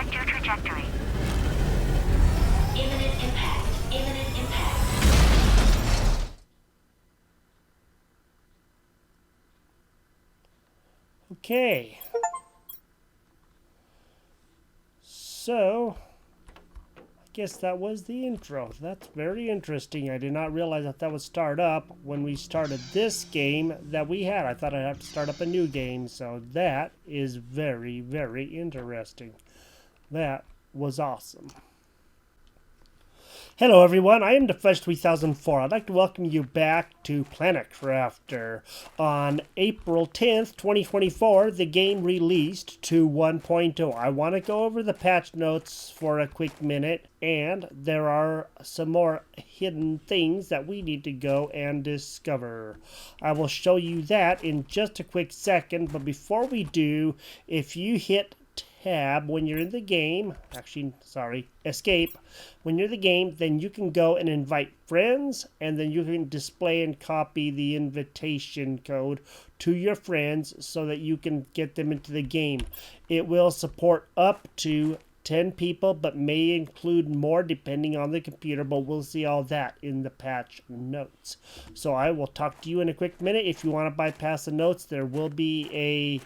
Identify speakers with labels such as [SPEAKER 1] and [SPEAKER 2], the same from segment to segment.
[SPEAKER 1] Correct your trajectory.
[SPEAKER 2] Imminent impact. Imminent impact.
[SPEAKER 3] Okay. So, I guess that was the intro. That's very interesting. I did not realize that would start up when we started this game that we had. I thought I'd have to start up a new game, so that is very, very interesting. That was awesome. Hello everyone, I am Defresh3004. I'd like to welcome you back to Planet Crafter. On April 10th, 2024, the game released to 1.0. I want to go over the patch notes for a quick minute, and there are some more hidden things that we need to go and discover. I will show you that in just a quick second, but before we do, if you hit tab when you're in the game, escape when you're in the game, then you can go and invite friends, and then you can display and copy the invitation code to your friends so that you can get them into the game. It will support up to 10 people, but may include more depending on the computer, but we'll see all that in the patch notes. So I will talk to you in a quick minute. If you want to bypass the notes, there will be a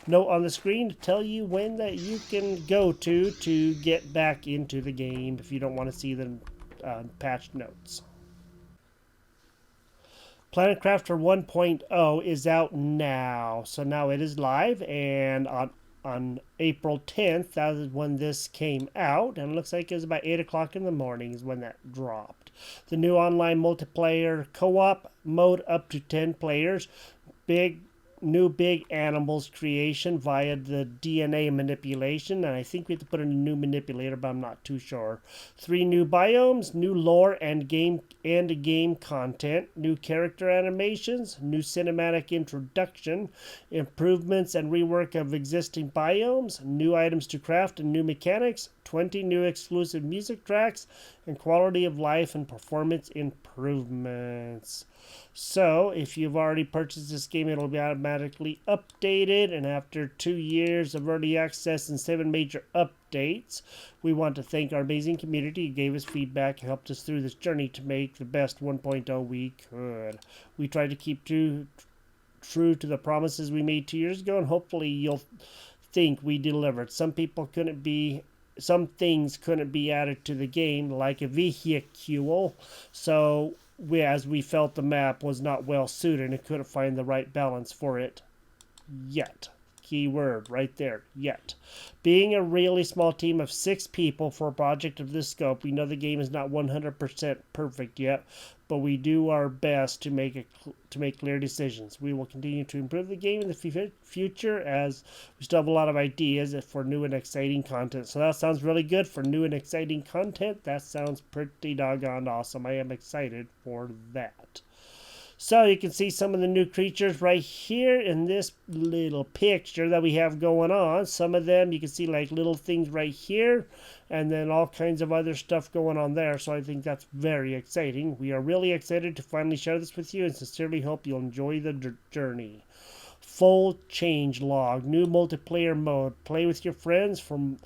[SPEAKER 3] note on the screen to tell you when that you can go to get back into the game if you don't want to see the patch notes. Planet Crafter 1.0 is out now, so now it is live, and on April 10th, that is when this came out, and it looks like it was about 8 o'clock in the morning is when that dropped. The new online multiplayer co-op mode up to 10 players, new big animals creation via the DNA manipulation, and I think we have to put in a new manipulator, but I'm not too sure. 3 new biomes, new lore and game content, new character animations, new cinematic introduction, improvements and rework of existing biomes, new items to craft and new mechanics, 20 new exclusive music tracks, and quality of life and performance improvements. So, if you've already purchased this game, it'll be automatically updated, and after 2 years of early access and 7 major updates, we want to thank our amazing community who gave us feedback and helped us through this journey to make the best 1.0 we could. We tried to keep true to the promises we made 2 years ago, and hopefully you'll think we delivered. Some things couldn't be added to the game, like a vehicle, so as we felt the map was not well suited and couldn't find the right balance for it yet. Key word right there, yet. Being a really small team of 6 people for a project of this scope, we know the game is not 100% perfect yet, but we do our best to make clear decisions. We will continue to improve the game in the future, as we still have a lot of ideas for new and exciting content. So that sounds really good for new and exciting content. That sounds pretty doggone awesome. I am excited for that. So you can see some of the new creatures right here in this little picture that we have going on. Some of them you can see like little things right here, and then all kinds of other stuff going on there. So I think that's very exciting. We are really excited to finally share this with you, and sincerely hope you'll enjoy the journey. Full change log, new multiplayer mode. Play with your friends from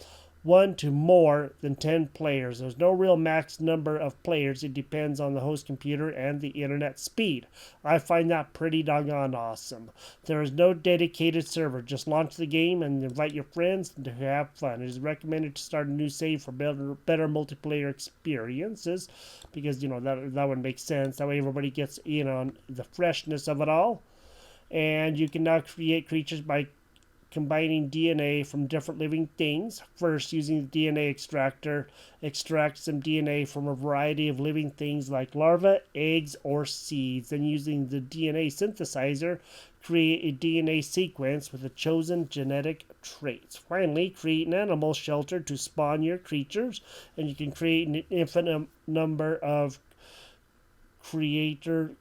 [SPEAKER 3] 1 to more than 10 players. There's no real max number of players. It depends on the host computer and the internet speed. I find that pretty doggone awesome. There is no dedicated server. Just launch the game and invite your friends to have fun. It is recommended to start a new save for better multiplayer experiences, because that would make sense. That way everybody gets in on the freshness of it all. And you can now create creatures by combining DNA from different living things. First, using the DNA extractor, extract some DNA from a variety of living things like larvae, eggs, or seeds. Then using the DNA synthesizer, create a DNA sequence with the chosen genetic traits. Finally, create an animal shelter to spawn your creatures, and you can create an infinite number of creature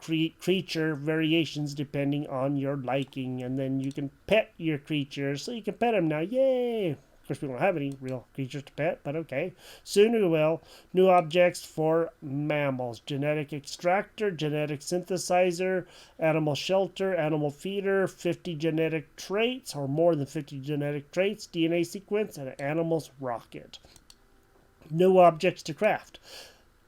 [SPEAKER 3] variations depending on your liking, and then you can pet your creatures, so you can pet them now. Yay! course, we don't have any real creatures to pet, but okay. Soon we will. New objects for mammals. Genetic extractor, genetic synthesizer, animal shelter, animal feeder, 50 genetic traits, or more than 50 genetic traits, DNA sequence, and an animal's rocket. New objects to craft.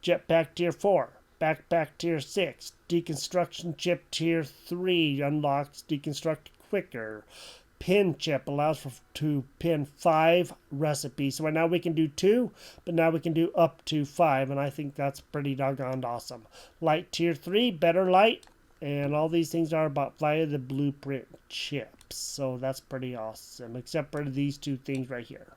[SPEAKER 3] Jetpack Tier 4. Backpack Tier 6. Deconstruction Chip Tier 3 unlocks deconstruct quicker. Pin chip allows for to pin 5 recipes. So right now we can do 2, but now we can do up to 5, and I think that's pretty doggone awesome. Light Tier 3, better light, and all these things are about via the blueprint chips. So that's pretty awesome, except for these 2 things right here.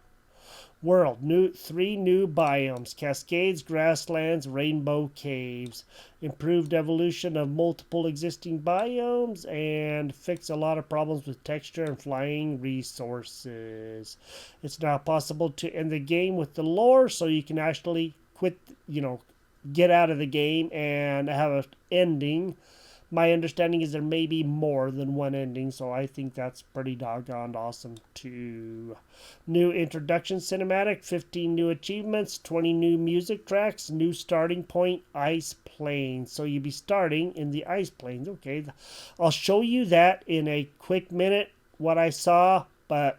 [SPEAKER 3] World, 3 new biomes, Cascades, Grasslands, Rainbow Caves. Improved evolution of multiple existing biomes and fix a lot of problems with texture and flying resources. It's now possible to end the game with the lore, so you can actually quit, get out of the game and have an ending. My understanding is there may be more than one ending, so I think that's pretty doggone awesome too. New introduction cinematic, 15 new achievements, 20 new music tracks, new starting point, ice plains. So you'll be starting in the ice plains. Okay, I'll show you that in a quick minute, what I saw, but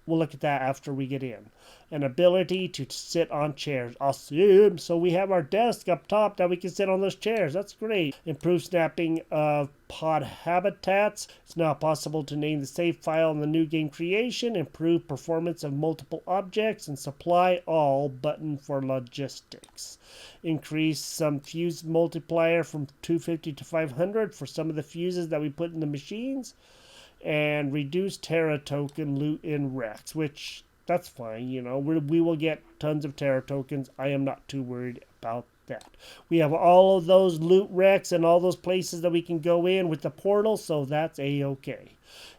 [SPEAKER 3] we'll look at that after we get in. An ability to sit on chairs. Awesome. So we have our desk up top that we can sit on those chairs. That's great. Improved snapping of pod habitats. It's now possible to name the save file in the new game creation. Improved performance of multiple objects and supply all button for logistics. Increase some fuse multiplier from 250 to 500 for some of the fuses that we put in the machines. And reduce Terra token loot in Rex, which that's fine, we will get tons of Terra tokens. I am not too worried about that. We have all of those loot wrecks and all those places that we can go in with the portal, so that's a-okay.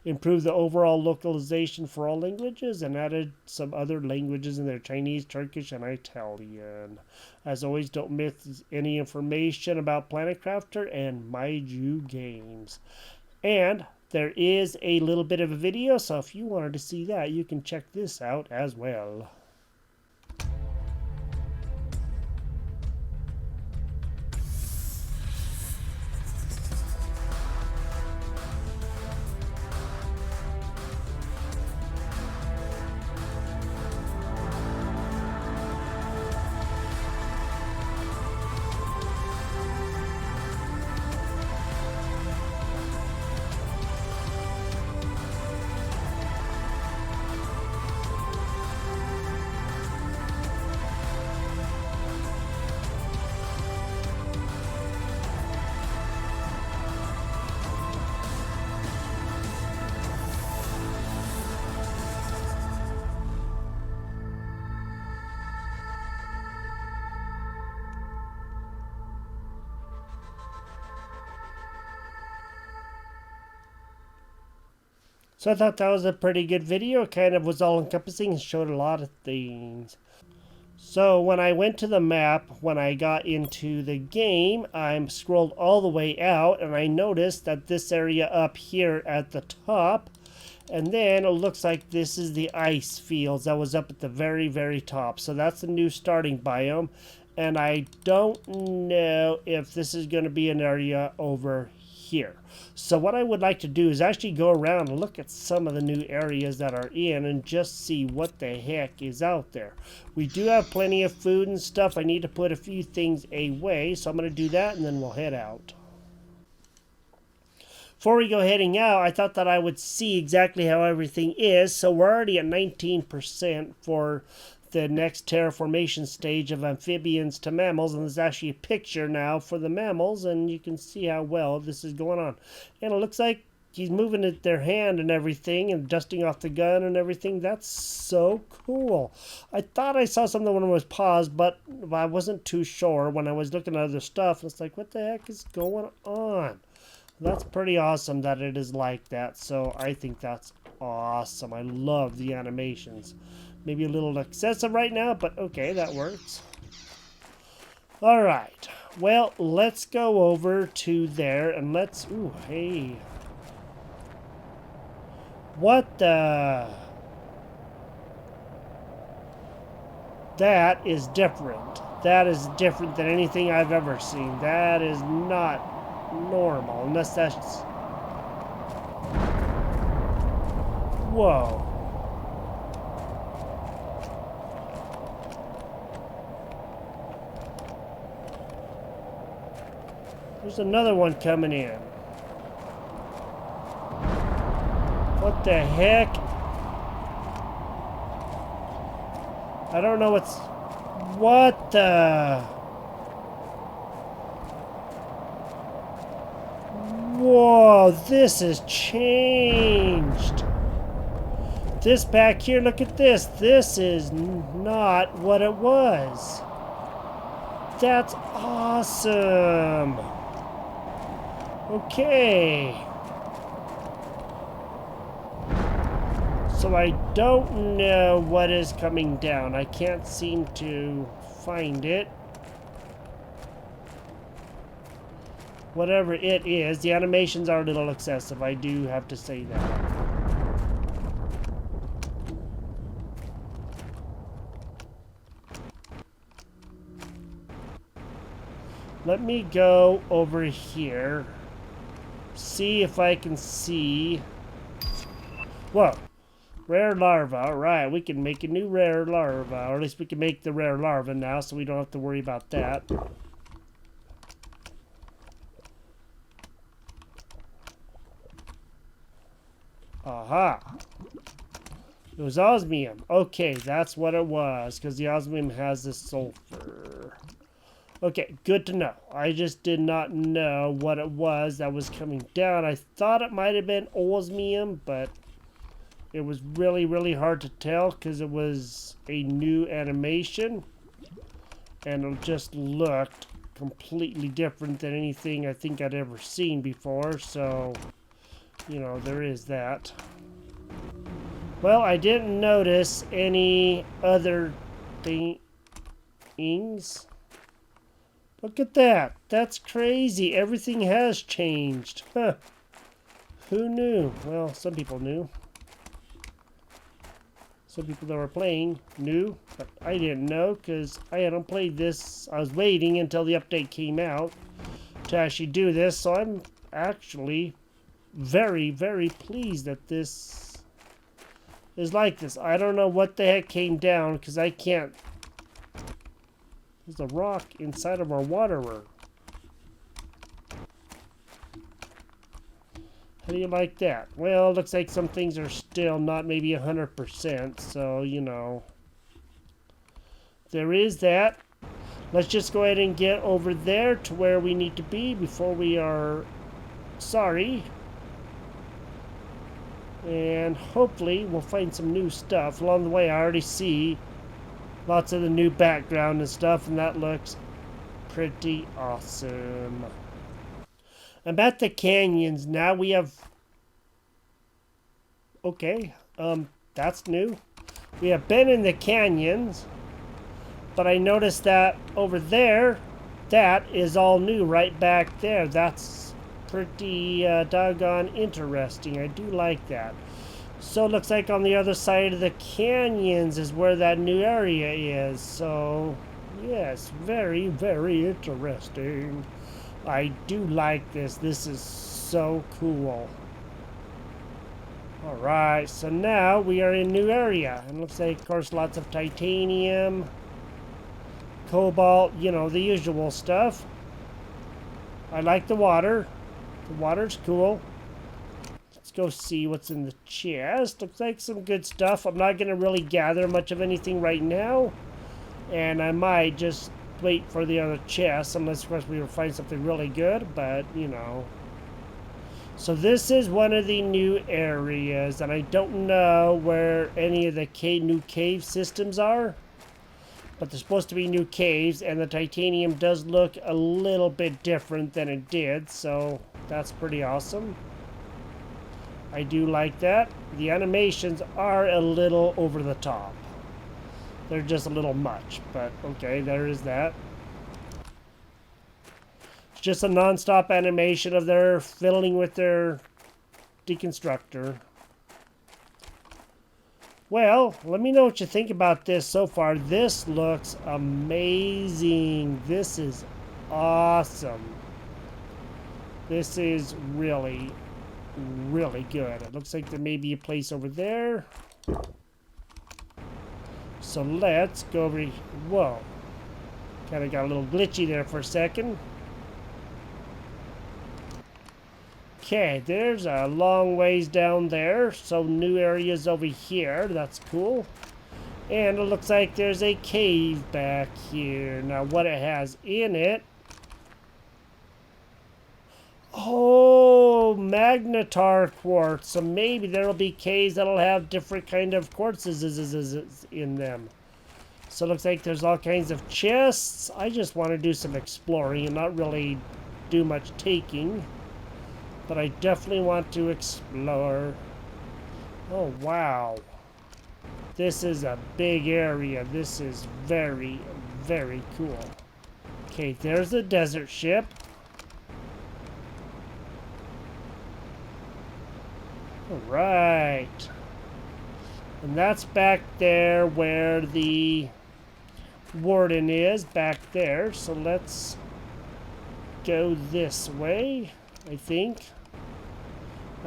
[SPEAKER 3] Improve the overall localization for all languages and added some other languages in there: Chinese, Turkish, and Italian. As always, don't miss any information about Planet Crafter and Maiju Games. And there is a little bit of a video, so if you wanted to see that, you can check this out as well. So I thought that was a pretty good video. It kind of was all-encompassing and showed a lot of things. So when I went to the map, when I got into the game, I scrolled all the way out, and I noticed that this area up here at the top, and then it looks like this is the ice fields that was up at the very, very top. So that's the new starting biome, and I don't know if this is going to be an area over here. So what I would like to do is actually go around and look at some of the new areas that are in and just see what the heck is out there. We do have plenty of food and stuff. I need to put a few things away, so I'm going to do that and then we'll head out. Before we go heading out, I thought that I would see exactly how everything is. So we're already at 19% for the next terraformation stage of amphibians to mammals, and there's actually a picture now for the mammals, and you can see how well this is going on. And it looks like he's moving at their hand and everything and dusting off the gun and everything. That's so cool. I thought I saw something when it was paused, but I wasn't too sure when I was looking at other stuff. It's like, what the heck is going on? That's pretty awesome that it is like that. So I think that's awesome. I love the animations. Maybe a little excessive right now, but okay, that works. All right. Well, let's go over to there and let's... Ooh, hey. What the... That is different. That is different than anything I've ever seen. That is not normal, unless that's... Whoa. There's another one coming in. What the heck? I don't know what's... What the... Whoa, this has changed. This back here, look at this. This is not what it was. That's awesome. Okay. So I don't know what is coming down. I can't seem to find it. Whatever it is, the animations are a little excessive. I do have to say that. Let me go over here. See if I can see. Whoa. Rare larva. Alright, we can make a new rare larva. Or at least we can make the rare larva now, so we don't have to worry about that. Aha. It was osmium. Okay, that's what it was, because the osmium has the sulfur. Okay, good to know. I just did not know what it was that was coming down. I thought it might have been osmium, but it was really, really hard to tell because it was a new animation. And it just looked completely different than anything I think I'd ever seen before. So, you know, there is that. Well, I didn't notice any other things. Look at that. That's crazy. Everything has changed. Huh. Who knew? Well, some people knew. Some people that were playing knew, but I didn't know because I hadn't played this. I was waiting until the update came out to actually do this, so I'm actually very, very pleased that this is like this. I don't know what the heck came down because I can't. There's a rock inside of our waterer. How do you like that? Well, it looks like some things are still not maybe 100%, so, you know. There is that. Let's just go ahead and get over there to where we need to be before we are sorry. And hopefully we'll find some new stuff. Along the way, I already see lots of the new background and stuff, and that looks pretty awesome. I'm at the canyons now. We have... Okay, that's new. We have been in the canyons, but I noticed that over there, that is all new right back there. That's pretty doggone interesting. I do like that. So it looks like on the other side of the canyons is where that new area is. So, yes, very, very interesting. I do like this. This is so cool. Alright, so now we are in a new area. And looks like, of course, lots of titanium, cobalt, you know, the usual stuff. I like the water. The water's cool. Let's go see what's in the chest. Looks like some good stuff. I'm not going to really gather much of anything right now. And I might just wait for the other chest, unless, of course, we will find something really good. But, you know. So this is one of the new areas. And I don't know where any of the new cave systems are. But there's supposed to be new caves. And the titanium does look a little bit different than it did. So that's pretty awesome. I do like that. The animations are a little over the top. They're just a little much, but okay, there is that. It's just a non-stop animation of their fiddling with their deconstructor. Well, let me know what you think about this so far. This looks amazing. This is awesome. This is really, really good. It looks like there may be a place over there. So let's go over. Whoa. Kind of got a little glitchy there for a second. Okay, there's a long ways down there. So new areas over here. That's cool. And it looks like there's a cave back here. Now what it has in it. Oh, magnetar quartz. So maybe there will be caves that'll have different kind of quartzes in them. So it looks like there's all kinds of chests. I just want to do some exploring and not really do much taking. But I definitely want to explore. Oh, wow. This is a big area. This is very, very cool. Okay, there's the desert ship. All right. And that's back there where the warden is, back there. So let's go this way, I think.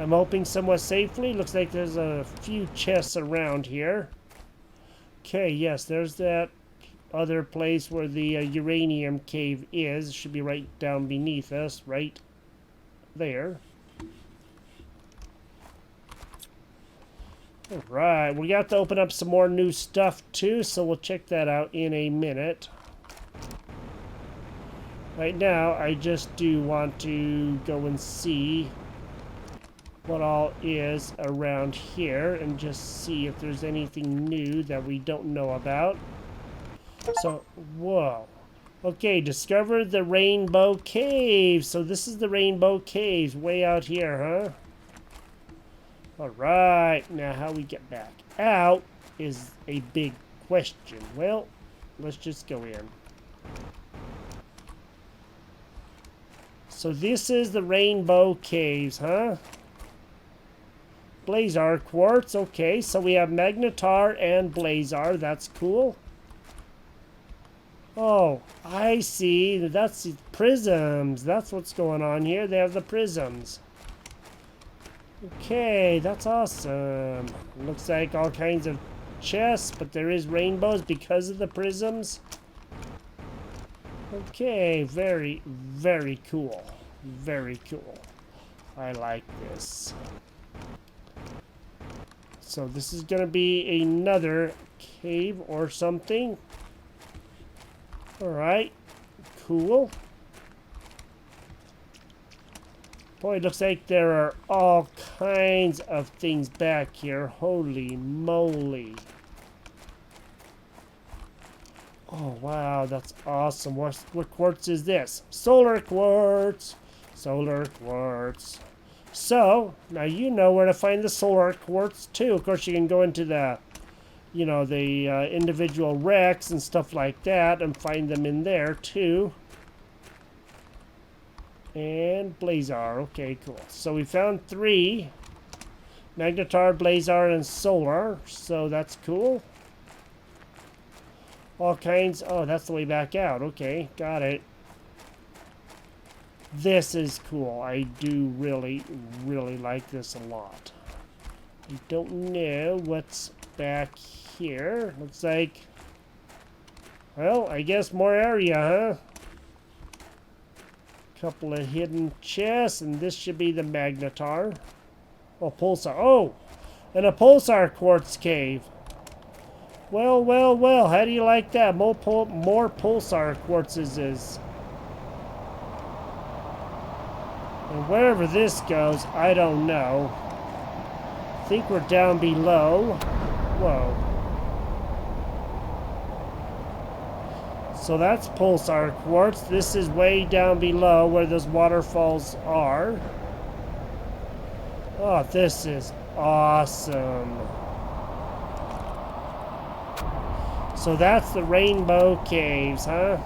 [SPEAKER 3] I'm hoping somewhat safely. Looks like there's a few chests around here. Okay, yes, there's that other place where the uranium cave is. Should be right down beneath us, right there. Alright, we got to open up some more new stuff too, so we'll check that out in a minute. Right now, I just do want to go and see what all is around here and just see if there's anything new that we don't know about. So, whoa. Okay, discover the Rainbow Caves. So this is the Rainbow Caves way out here, huh? Alright, now how we get back out is a big question. Well, let's just go in. So this is the Rainbow Caves, huh? Blazar quartz, okay, so we have magnetar and blazar, that's cool. Oh, I see, that's the prisms, that's what's going on here, they have the prisms. Okay, that's awesome. Looks like all kinds of chests, but there is rainbows because of the prisms. Okay, very, very cool. Very cool. I like this. So this is going to be another cave or something. Alright, cool. Boy, it looks like there are all kinds of things back here. Holy moly. Oh, wow, that's awesome. What quartz is this? Solar quartz. Solar quartz. So, now you know where to find the solar quartz, too. Of course, you can go into the, you know, the individual wrecks and stuff like that and find them in there, too. And blazar. Okay, cool. So we found 3. Magnetar, blazar, and solar. So that's cool. All kinds. Oh, that's the way back out. Okay, got it. This is cool. I do really, really like this a lot. I don't know what's back here. Looks like, well, I guess more area, huh? Couple of hidden chests, and this should be the magnetar. Oh, pulsar. Oh, and a pulsar quartz cave. Well, well, well. How do you like that? More pulsar quartzes is. And wherever this goes, I don't know. I think we're down below. Whoa. So that's pulsar quartz. This is way down below where those waterfalls are. Oh, this is awesome. So that's the Rainbow Caves, huh?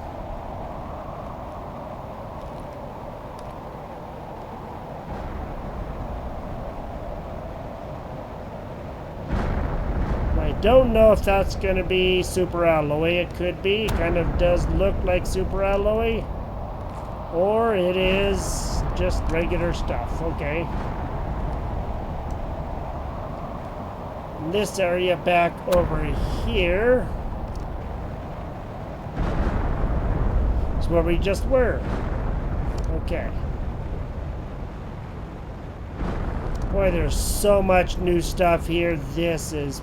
[SPEAKER 3] Right don't know if that's going to be super alloy. It could be. It kind of does look like super alloy. Or it is just regular stuff. Okay. This area back over here is where we just were. Okay. Boy, there's so much new stuff here. This is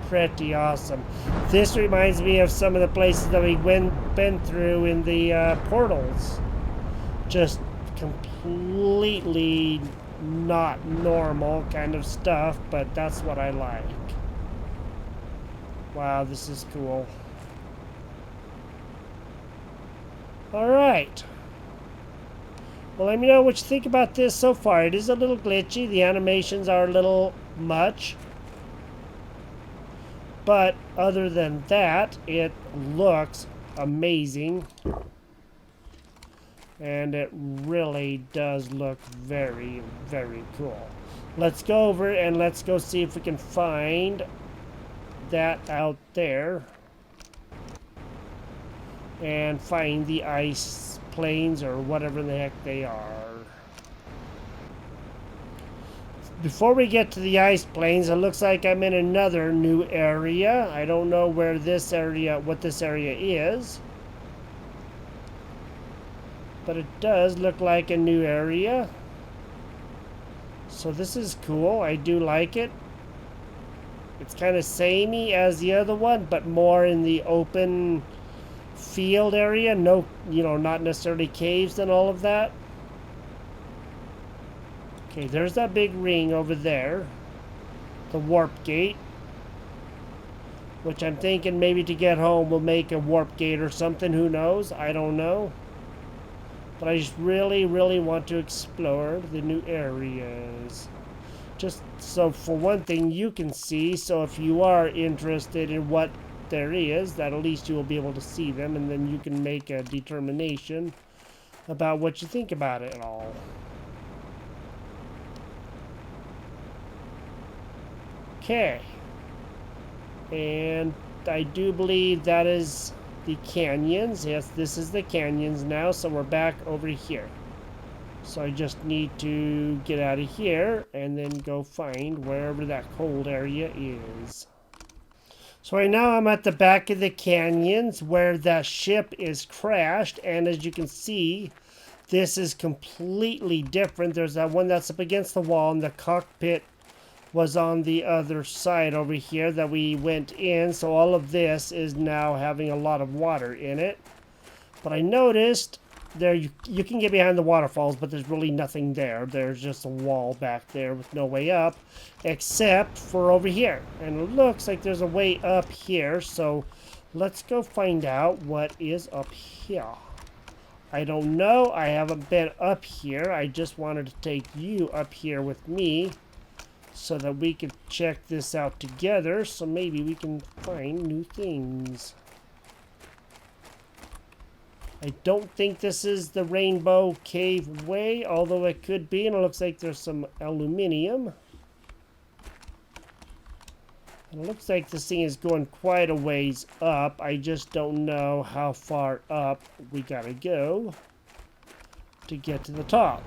[SPEAKER 3] pretty awesome. This reminds me of some of the places that we've been through in the portals. Just completely not normal kind of stuff, but that's what I like. Wow, this is cool. Alright. Well, let me know what you think about this so far. It is a little glitchy. The animations are a little much. But other than that, it looks amazing. And it really does look very, very cool. Let's go over and let's go see if we can find that out there. And find the ice planes or whatever the heck they are. Before we get to the ice planes, it looks like I'm in another new area. I don't know where this area, what this area is. But it does look like a new area. So this is cool. I do like it. It's kind of samey as the other one, but more in the open field area. No, not necessarily caves and all of that. Okay, there's that big ring over there. The warp gate. Which I'm thinking maybe to get home we'll make a warp gate or something. Who knows? I don't know. But I just really, really want to explore the new areas. Just so for one thing you can see. So if you are interested in what there is, that at least you will be able to see them. And then you can make a determination about what you think about it all. Okay. And I do believe that is the canyons. Yes, this is the canyons now, so we're back over here. So I just need to get out of here and then go find wherever that cold area is. So right now I'm at the back of the canyons where that ship is crashed, and as you can see, this is completely different. There's that one that's up against the wall, and the cockpit was on the other side over here that we went in. So all of this is now having a lot of water in it. But I noticed there you can get behind the waterfalls, but there's really nothing there. There's just a wall back there with no way up, except for over here. And it looks like there's a way up here. So let's go find out what is up here. I don't know. I haven't been up here. I just wanted to take you up here with me, so that we could check this out together, so maybe we can find new things. I don't think this is the Rainbow Cave Way, although it could be, and it looks like there's some aluminium. And it looks like this thing is going quite a ways up. I just don't know how far up we gotta go to get to the top.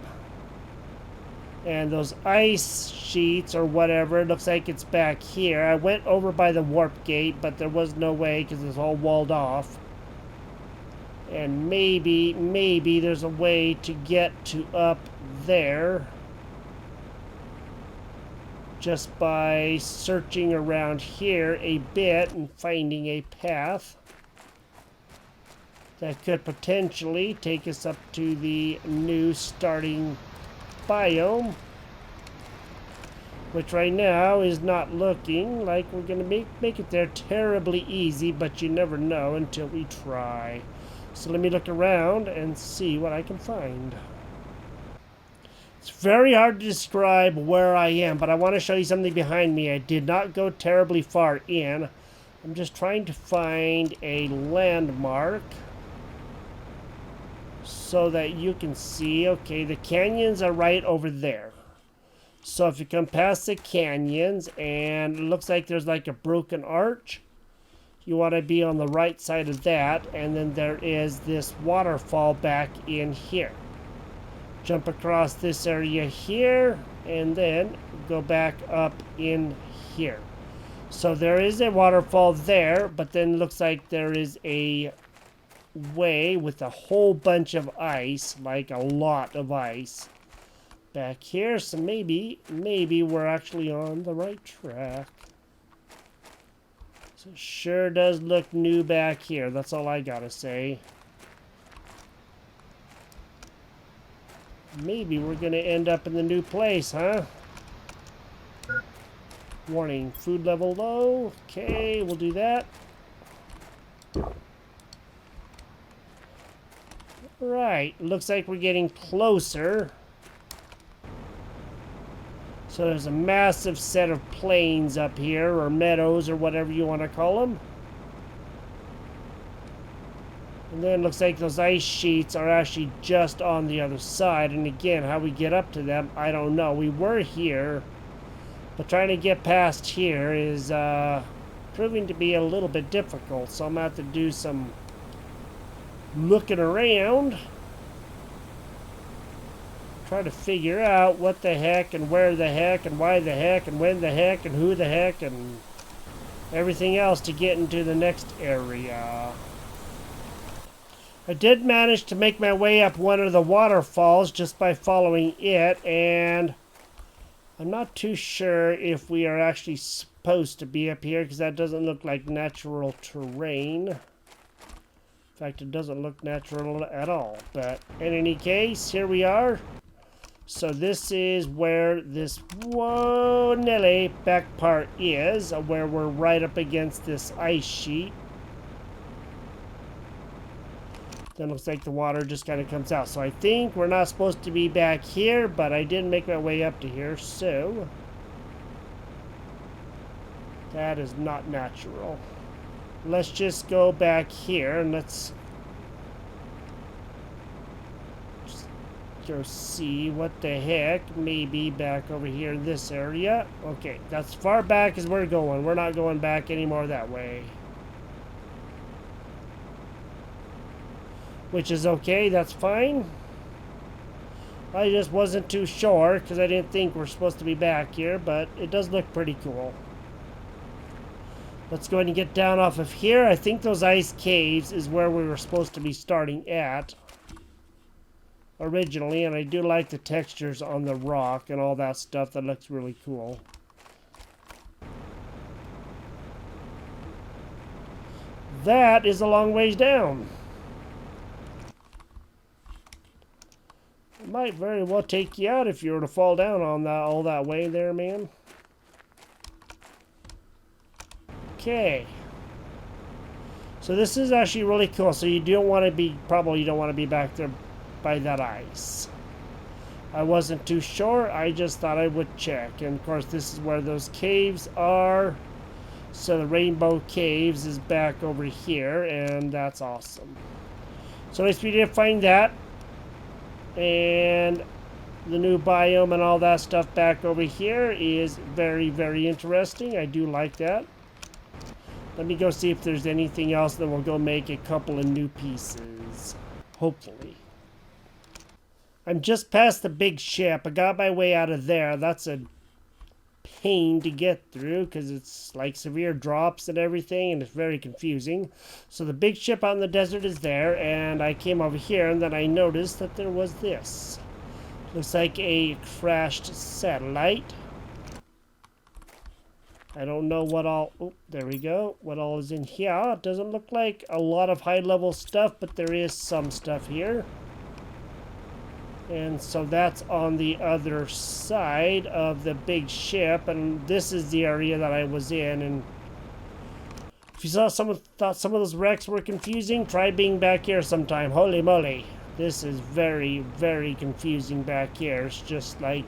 [SPEAKER 3] And those ice sheets or whatever, it looks like it's back here. I went over by the warp gate, but there was no way because it's all walled off. And maybe there's a way to get to up there just by searching around here a bit and finding a path that could potentially take us up to the new starting biome, which right now is not looking like we're gonna make it there terribly easy, but you never know until we try. So let me look around and see what I can find. It's very hard to describe where I am, but I want to show you something behind me. I did not go terribly far in. I'm just trying to find a landmark so that you can see. Okay, the canyons are right over there. So if you come past the canyons and it looks like there's like a broken arch, you want to be on the right side of that, and then there is this waterfall back in here. Jump across this area here, and then go back up in here. So there is a waterfall there, but then looks like there is a way with a whole bunch of ice, like a lot of ice back here. So maybe we're actually on the right track. So it sure does look new back here. That's all I gotta say. Maybe we're gonna end up in the new place, huh? Warning, food level low. Okay, we'll do that. Right, looks like we're getting closer. So there's a massive set of plains up here, or meadows, or whatever you want to call them. And then it looks like those ice sheets are actually just on the other side. And again, how we get up to them, I don't know. We were here, but trying to get past here is proving to be a little bit difficult. So I'm going to have to do some looking around. Try to figure out what the heck and where the heck and why the heck and when the heck and who the heck and everything else to get into the next area. I did manage to make my way up one of the waterfalls just by following it, and I'm not too sure if we are actually supposed to be up here because that doesn't look like natural terrain. In fact, it doesn't look natural at all. But in any case, here we are. So this is where this Nelly back part is, where we're right up against this ice sheet. Then looks like the water just kind of comes out. So I think we're not supposed to be back here, but I did make my way up to here, so that is not natural. Let's just go back here and let's go see what the heck may be back over here in this area. Okay, that's far back as we're going. We're not going back anymore that way. Which is okay, that's fine. I just wasn't too sure because I didn't think we're supposed to be back here, but it does look pretty cool. Let's go ahead and get down off of here. I think those ice caves is where we were supposed to be starting at originally, and I do like the textures on the rock and all that stuff. That looks really cool. That is a long ways down. It might very well take you out if you were to fall down on that all that way there, man. Okay. So this is actually really cool. So you don't want to be, probably you don't want to be back there by that ice. I wasn't too sure. I just thought I would check. And of course this is where those caves are. So the Rainbow Caves is back over here, and that's awesome. So at least we did find that. And the new biome and all that stuff back over here is very, very interesting. I do like that. Let me go see if there's anything else, then we'll go make a couple of new pieces. Hopefully. I'm just past the big ship. I got my way out of there. That's a pain to get through because it's like severe drops and everything, and it's very confusing. So the big ship out in the desert is there, and I came over here, and then I noticed that there was this. Looks like a crashed satellite. I don't know what all... Oh, there we go. What all is in here. It doesn't look like a lot of high-level stuff, but there is some stuff here. And so that's on the other side of the big ship, and this is the area that I was in. And if you thought some of those wrecks were confusing, try being back here sometime. Holy moly. This is very, very confusing back here. It's just like...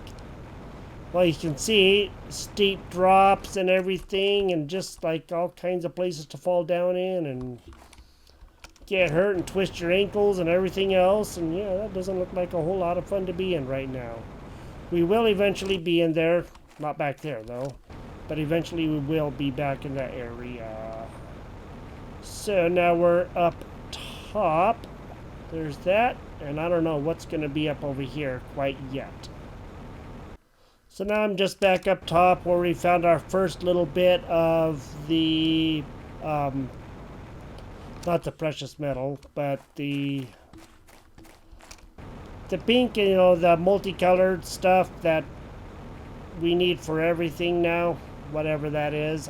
[SPEAKER 3] Well, you can see steep drops and everything, and just like all kinds of places to fall down in and get hurt and twist your ankles and everything else. And yeah, that doesn't look like a whole lot of fun to be in right now. We will eventually be in there. Not back there, though. But eventually we will be back in that area. So now we're up top. There's that. And I don't know what's going to be up over here quite yet. So now I'm just back up top where we found our first little bit of the... not the precious metal, but the pink, you know, the multicolored stuff that we need for everything now, whatever that is.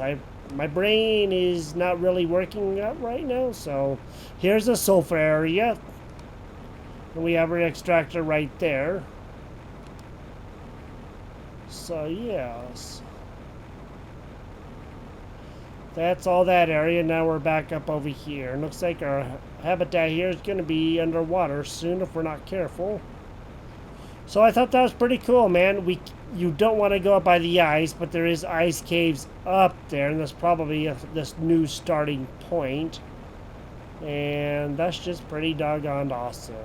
[SPEAKER 3] My brain is not really working out right now, so here's a sulfur area. And we have our extractor right there. So yes. That's all that area. Now we're back up over here. Looks like our habitat here is going to be underwater soon if we're not careful. So I thought that was pretty cool, man. You don't want to go up by the ice, but there is ice caves up there, and that's probably this new starting point. And that's just pretty doggone awesome.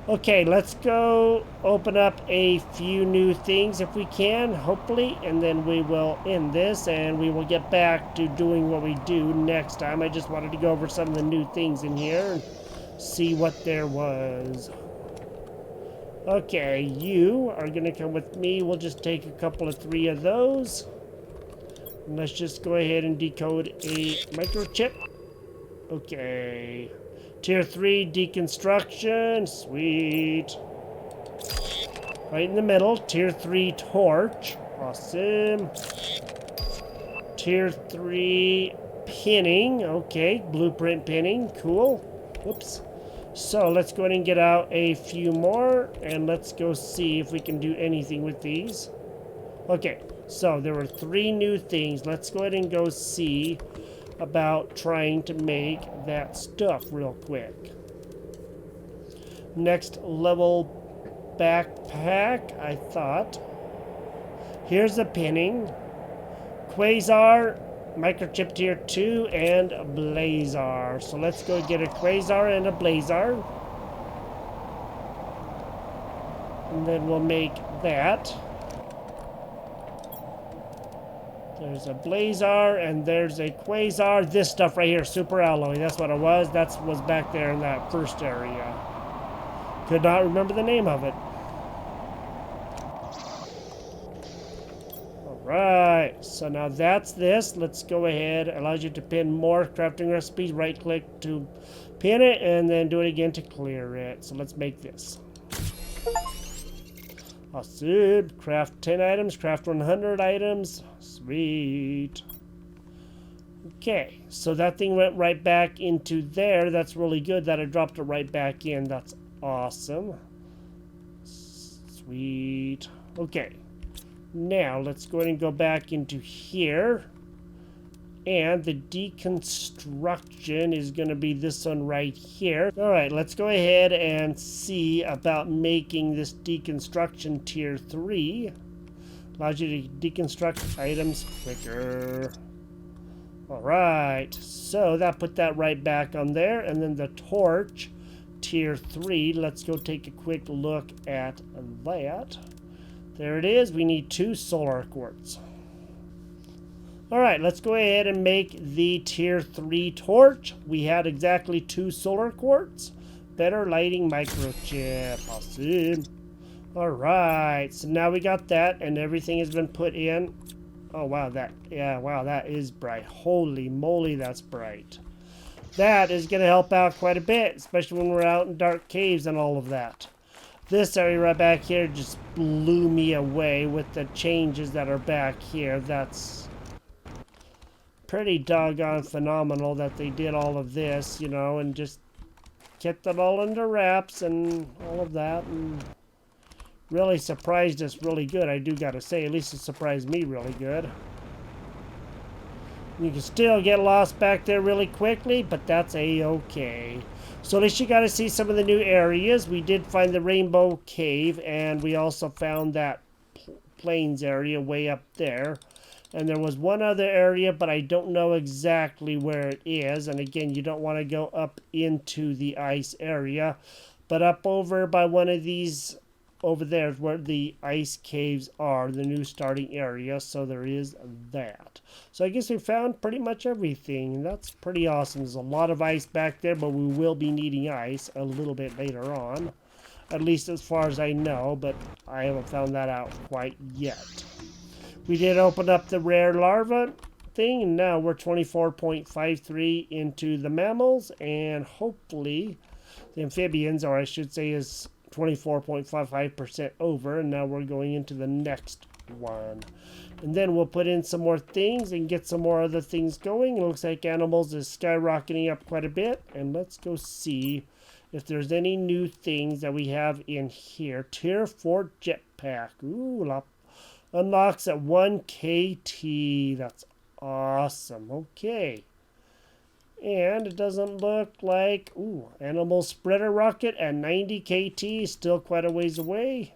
[SPEAKER 3] Okay, let's go open up a few new things if we can, hopefully, and then we will end this and we will get back to doing what we do next time. I just wanted to go over some of the new things in here and see what there was. Okay, you are going to come with me. We'll just take a couple of 3 of those. And let's just go ahead and decode a microchip. Okay. Tier 3 deconstruction. Sweet. Right in the middle. Tier 3 torch. Awesome. Tier 3 pinning. Okay. Blueprint pinning. Cool. Whoops. So let's go ahead and get out a few more. And let's go see if we can do anything with these. Okay. So there were 3 new things. Let's go ahead and go see about trying to make that stuff real quick. Next level backpack, I thought. Here's a pinning. Quasar, microchip tier 2, and a blazar. So let's go get a quasar and a blazar. And then we'll make that. There's a blazar and there's a quasar. This stuff right here, super alloy. That's what it was. That was back there in that first area. Could not remember the name of it. Alright, so now that's this. Let's go ahead. It allows you to pin more crafting recipes. Right click to pin it and then do it again to clear it. So let's make this. Awesome. Craft 10 items, craft 100 items. Sweet. Okay, so that thing went right back into there. That's really good that I dropped it right back in. That's awesome. Sweet. Okay. Now, let's go ahead and go back into here. And the deconstruction is going to be this one right here. Alright, let's go ahead and see about making this deconstruction tier 3. Allows you to deconstruct items quicker. Alright, so that put that right back on there. And then the torch, tier 3. Let's go take a quick look at that. There it is. We need 2 solar quartz. Alright, let's go ahead and make the tier 3 torch. We had exactly 2 solar quartz. Better lighting microchip. Awesome. Alright, so now we got that and everything has been put in. Oh wow, that is bright. Holy moly, that's bright. That is going to help out quite a bit, especially when we're out in dark caves and all of that. This area right back here just blew me away with the changes that are back here. That's pretty doggone phenomenal that they did all of this, you know, and just kept it all under wraps and all of that, and really surprised us really good, I do gotta say. At least it surprised me really good. You can still get lost back there really quickly, but that's a-okay. So at least you got to see some of the new areas. We did find the Rainbow Cave, and we also found that plains area way up there. And there was one other area, but I don't know exactly where it is. And again, you don't want to go up into the ice area. But up over by one of these over there is where the ice caves are, the new starting area. So there is that. So I guess we found pretty much everything. That's pretty awesome. There's a lot of ice back there, but we will be needing ice a little bit later on. At least as far as I know, but I haven't found that out quite yet. We did open up the rare larva thing, and now we're 24.53 into the mammals, and hopefully the amphibians, or I should say, is 24.55% over, and now we're going into the next one. And then we'll put in some more things and get some more other things going. It looks like animals is skyrocketing up quite a bit, and let's go see if there's any new things that we have in here. Tier 4 jetpack. Ooh, unlocks at 1 KT. That's awesome. Okay. And it doesn't look like... Ooh, animal spreader rocket at 90 KT. Still quite a ways away.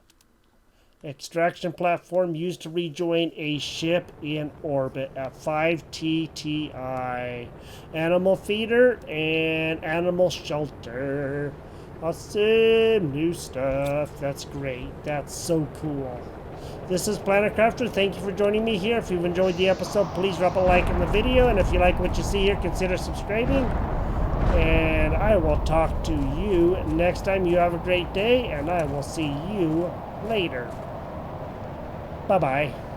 [SPEAKER 3] Extraction platform used to rejoin a ship in orbit at 5 TTI. Animal feeder and animal shelter. Awesome new stuff. That's great. That's so cool. This is Planet Crafter. Thank you for joining me here. If you've enjoyed the episode, please drop a like in the video. And if you like what you see here, consider subscribing. And I will talk to you next time. You have a great day, and I will see you later. Bye-bye.